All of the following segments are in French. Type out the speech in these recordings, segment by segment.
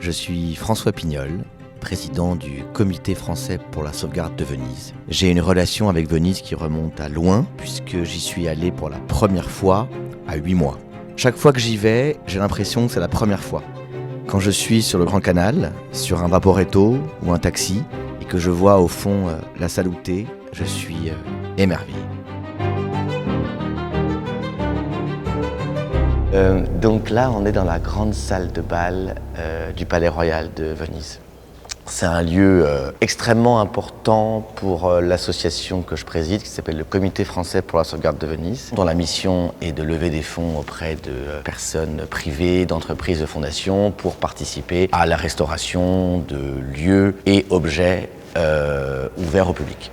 Je suis François Pignol, président du Comité français pour la sauvegarde de Venise. J'ai une relation avec Venise qui remonte à loin, puisque j'y suis allé pour la première fois à 8 mois. Chaque fois que j'y vais, j'ai l'impression que c'est la première fois. Quand je suis sur le Grand Canal, sur un vaporetto ou un taxi, et que je vois au fond la Salute, je suis émerveillé. Donc là, on est dans la grande salle de bal du Palais Royal de Venise. C'est un lieu extrêmement important pour l'association que je préside, qui s'appelle le Comité français pour la sauvegarde de Venise, dont la mission est de lever des fonds auprès de personnes privées, d'entreprises, de fondations, pour participer à la restauration de lieux et objets ouverts au public.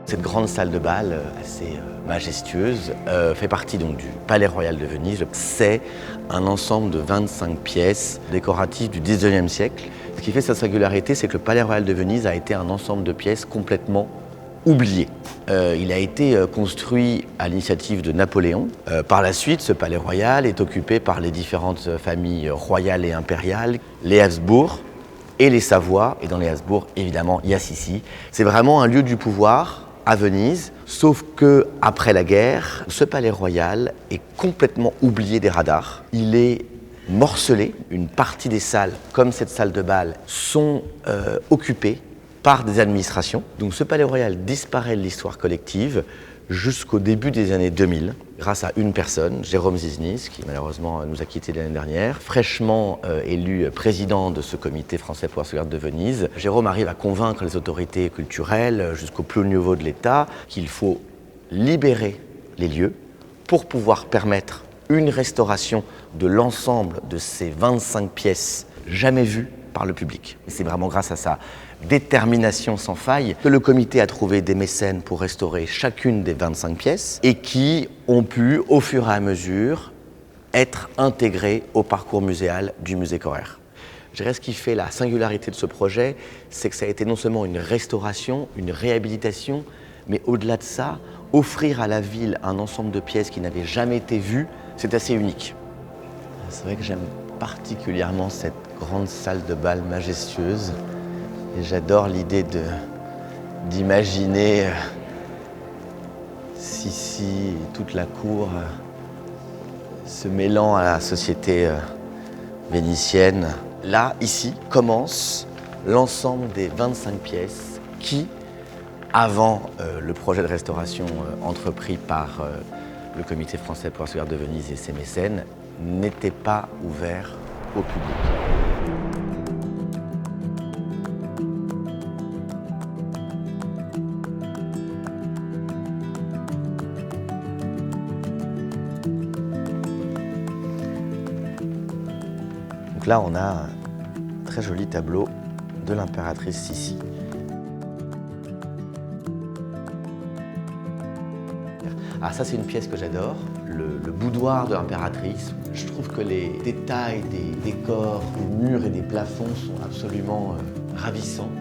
Cette grande salle de bal assez majestueuse fait partie donc du Palais Royal de Venise. C'est un ensemble de 25 pièces décoratives du 19e siècle. Ce qui fait sa singularité, c'est que le Palais Royal de Venise a été un ensemble de pièces complètement oublié. Il a été construit à l'initiative de Napoléon. Par la suite, ce palais royal est occupé par les différentes familles royales et impériales, les Habsbourg et les Savoie. Et dans les Habsbourg, évidemment, il y a Sissi. C'est vraiment un lieu du pouvoir à Venise, sauf que après la guerre, ce palais royal est complètement oublié des radars. Il est morcelé. Une partie des salles, comme cette salle de bal, sont occupées par des administrations. Donc ce palais royal disparaît de l'histoire collective jusqu'au début des années 2000, grâce à une personne, Jérôme Ziznis, qui malheureusement nous a quittés l'année dernière, fraîchement élu président de ce comité français pour la sauvegarde de Venise. Jérôme arrive à convaincre les autorités culturelles jusqu'au plus haut niveau de l'État qu'il faut libérer les lieux pour pouvoir permettre une restauration de l'ensemble de ces 25 pièces jamais vues par le public. Et c'est vraiment grâce à sa détermination sans faille que le comité a trouvé des mécènes pour restaurer chacune des 25 pièces et qui ont pu, au fur et à mesure, être intégrées au parcours muséal du musée Correr. Je dirais ce qui fait la singularité de ce projet, c'est que ça a été non seulement une restauration, une réhabilitation, mais au-delà de ça, offrir à la ville un ensemble de pièces qui n'avaient jamais été vues, c'est assez unique. C'est vrai que j'aime particulièrement cette grande salle de bal majestueuse. Et j'adore l'idée d'imaginer Sissi et toute la cour se mêlant à la société vénitienne. Là, ici, commence l'ensemble des 25 pièces qui, avant le projet de restauration entrepris par le Comité français pour la sauvegarde de Venise et ses mécènes, n'étaient pas ouverts au public. Donc là, on a un très joli tableau de l'impératrice Sissi. Ah, ça, c'est une pièce que j'adore, le boudoir de l'impératrice. Je trouve que les détails des décors, des murs et des plafonds sont absolument ravissants.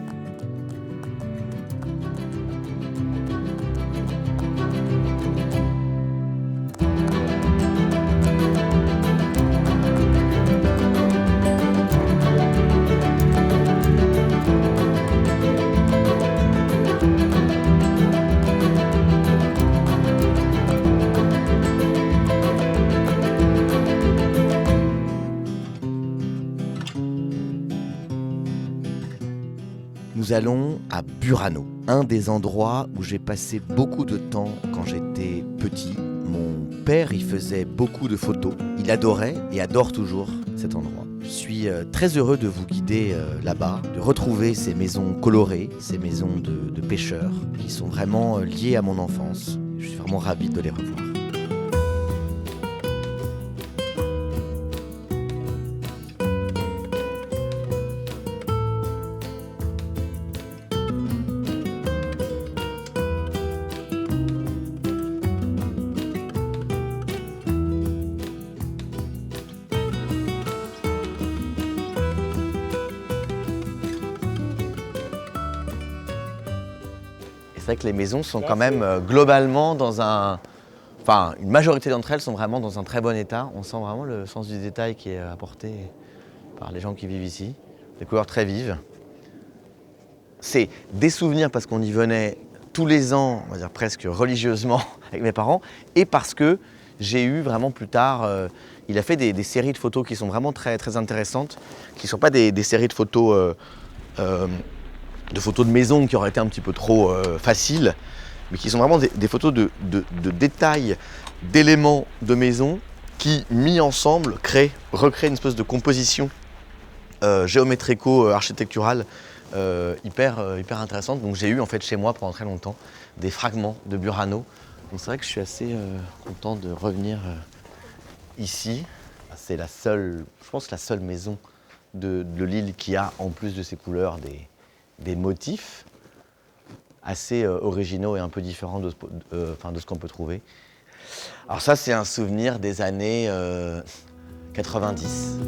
Nous allons à Burano, un des endroits où j'ai passé beaucoup de temps quand j'étais petit. Mon père y faisait beaucoup de photos. Il adorait et adore toujours cet endroit. Je suis très heureux de vous guider là-bas, de retrouver ces maisons colorées, ces maisons de pêcheurs qui sont vraiment liées à mon enfance. Je suis vraiment ravi de les revoir. c'est vrai que les maisons sont quand même globalement dans un... Enfin, une majorité d'entre elles sont vraiment dans un très bon état. On sent vraiment le sens du détail qui est apporté par les gens qui vivent ici. Des couleurs très vives. C'est des souvenirs parce qu'on y venait tous les ans, on va dire presque religieusement avec mes parents, et parce que j'ai eu vraiment plus tard, il a fait des séries de photos qui sont vraiment très, très intéressantes, qui ne sont pas des séries de photos de maison qui auraient été un petit peu trop faciles, mais qui sont vraiment des photos de détails, d'éléments de maison qui, mis ensemble, recréent une espèce de composition géométrico-architecturale hyper intéressante. Donc j'ai eu en fait chez moi pendant très longtemps des fragments de Burano. Donc c'est vrai que je suis assez content de revenir ici. C'est la seule, je pense, la seule maison de l'île qui a, en plus de ces couleurs, des motifs assez originaux et un peu différents de ce qu'on peut trouver. Alors ça, c'est un souvenir des années 90.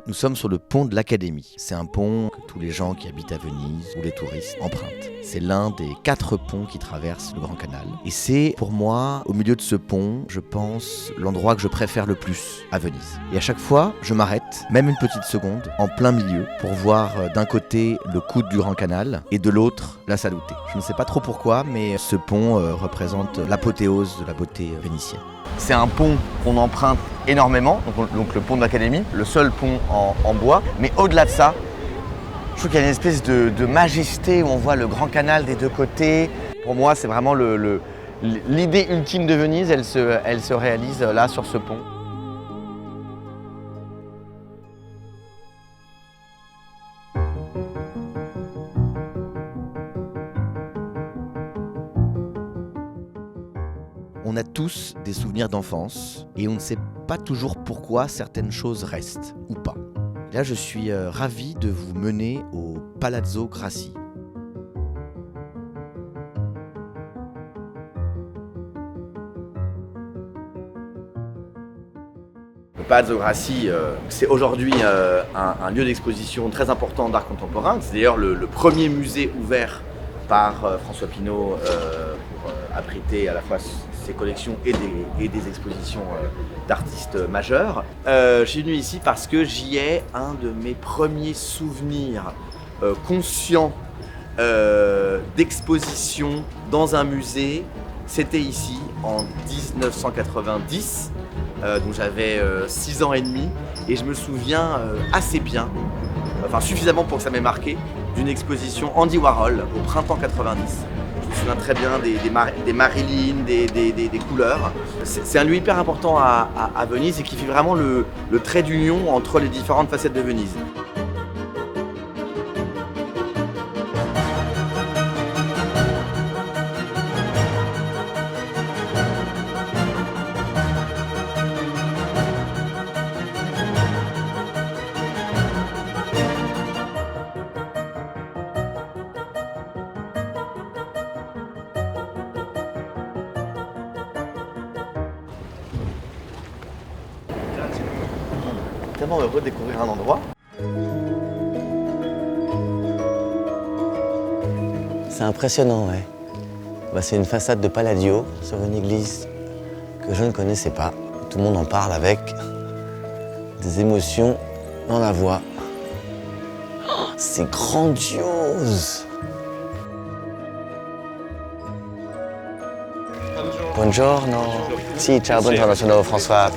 Nous sommes sur le pont de l'Académie. C'est un pont que tous les gens qui habitent à Venise ou les touristes empruntent. C'est l'un des 4 ponts qui traversent le Grand Canal. Et c'est pour moi, au milieu de ce pont, je pense, l'endroit que je préfère le plus à Venise. Et à chaque fois, je m'arrête, même une petite seconde, en plein milieu, pour voir d'un côté le coude du Grand Canal et de l'autre la Salute. Je ne sais pas trop pourquoi, mais ce pont représente l'apothéose de la beauté vénitienne. C'est un pont qu'on emprunte énormément, donc le pont de l'Académie, le seul pont en bois. Mais au-delà de ça, je trouve qu'il y a une espèce de majesté où on voit le Grand Canal des deux côtés. Pour moi, c'est vraiment l'idée ultime de Venise, elle se réalise là, sur ce pont. On a tous des souvenirs d'enfance et on ne sait pas toujours pourquoi certaines choses restent ou pas. Là, je suis ravi de vous mener au Palazzo Grassi. Le Palazzo Grassi, c'est aujourd'hui un lieu d'exposition très important d'art contemporain. C'est d'ailleurs le premier musée ouvert par François Pinault pour abriter à la fois ses collections et des expositions d'artistes majeurs. Je suis venu ici parce que j'y ai un de mes premiers souvenirs conscients d'exposition dans un musée. C'était ici en 1990, donc j'avais 6 ans et demi, et je me souviens assez bien, enfin suffisamment pour que ça m'ait marqué, d'une exposition Andy Warhol au printemps 90. Je me souviens très bien des Marilyn, des couleurs. C'est un lieu hyper important à Venise et qui fait vraiment le trait d'union entre les différentes facettes de Venise. Tellement heureux de découvrir un endroit. C'est impressionnant, ouais. C'est une façade de Palladio sur une église que je ne connaissais pas. Tout le monde en parle avec des émotions dans la voix. Oh, c'est grandiose! Buongiorno. Si, ciao, buongiorno, sono François.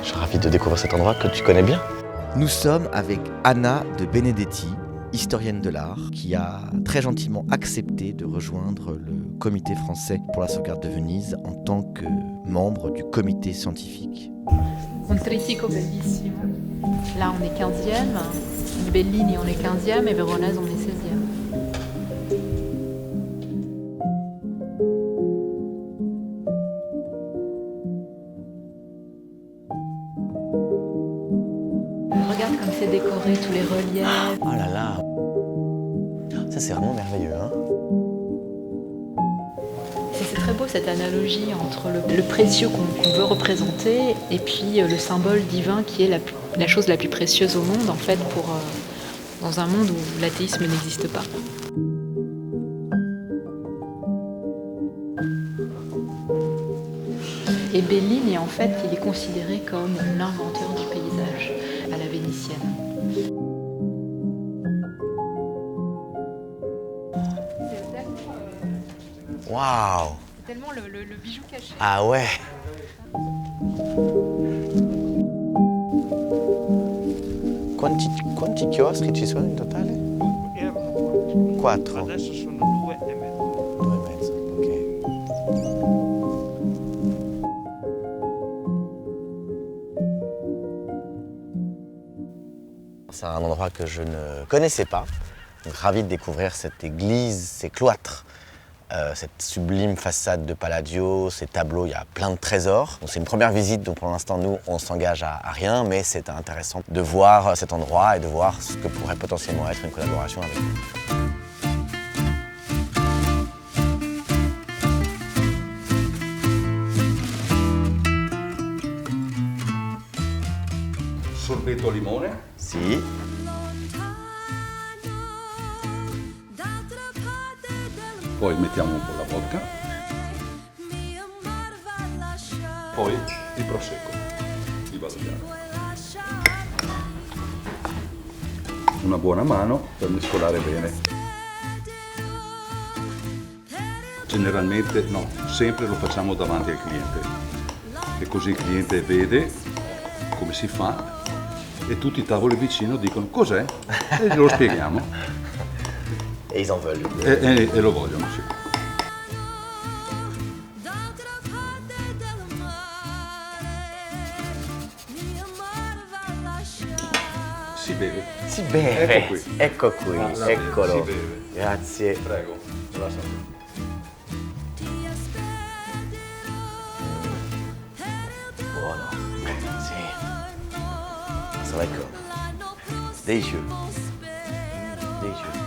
Je suis ravi de découvrir cet endroit que tu connais bien. Nous sommes avec Anna de Benedetti, historienne de l'art, qui a très gentiment accepté de rejoindre le comité français pour la sauvegarde de Venise en tant que membre du comité scientifique. Un tritico bellissimo. Là, on est 15e, Bellini, on est 15e et Véronèse, on est 16e. Regarde comme c'est décoré, tous les reliefs. Oh là là. Ça, c'est vraiment merveilleux, hein. C'est très beau cette analogie entre le précieux qu'on veut représenter et puis le symbole divin qui est la chose la plus précieuse au monde, en fait, dans un monde où l'athéisme n'existe pas. Et Bellini, en fait, il est considéré comme l'inventeur du paysage à la vénitienne. Waouh. C'est tellement le bijou caché. Ah ouais. Quanti chioschi ci sono in totale? Erano 4. adesso sono 2,5. 2,5, ok. C'est un endroit que je ne connaissais pas. Donc, ravi de découvrir cette église, ces cloîtres, cette sublime façade de Palladio, ces tableaux, il y a plein de trésors. Donc, c'est une première visite, donc pour l'instant, nous, on s'engage à rien, mais c'est intéressant de voir cet endroit et de voir ce que pourrait potentiellement être une collaboration avec nous. Sorbetto al limone, Si. poi mettiamo un po' la vodka, poi il prosecco, il valoriano. Una buona mano per mescolare bene. Generalmente no, sempre lo facciamo davanti al cliente e così il cliente vede come si fa e tutti i tavoli vicino dicono cos'è e glielo spieghiamo Et ils en veulent. e lo vogliono, sì. Si beve. Si beve. Ecco qui. Ecco qui, La eccolo. si beve. Grazie. Prego. Buono. Sì. C'est vrai que délicieux. Délicieux.